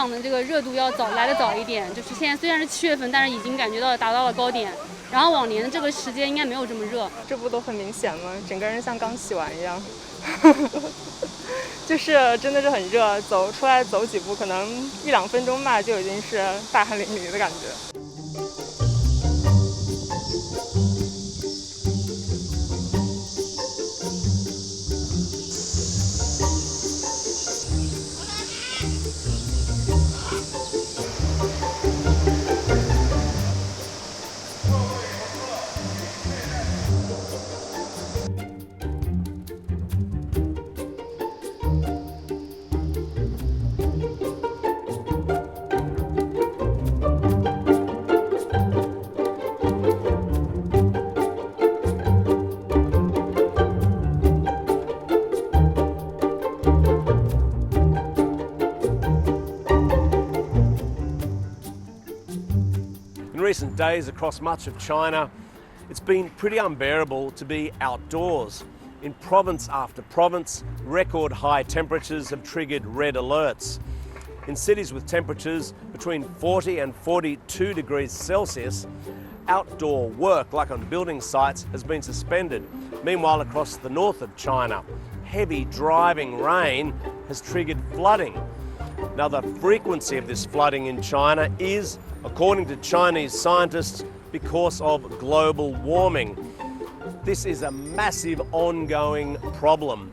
场的这个热度要来得早一点，就是现在虽然是7月份，但是已经感觉到达到了高点。然后往年的这个时间应该没有这么热，这不都很明显吗？整个人像刚洗完一样，就是真的是很热，出来走几步，可能1-2分钟吧，就已经是大汗淋漓的感觉。In recent days across much of China, it's been pretty unbearable to be outdoors. In province after province, record high temperatures have triggered red alerts. In cities with temperatures between 40 and 42 degrees Celsius, outdoor work, like on building sites, has been suspended. Meanwhile, across the north of China, heavy driving rain has triggered flooding. Now, the frequency of this flooding in China is, according to Chinese scientists, because of global warming. This is a massive ongoing problem.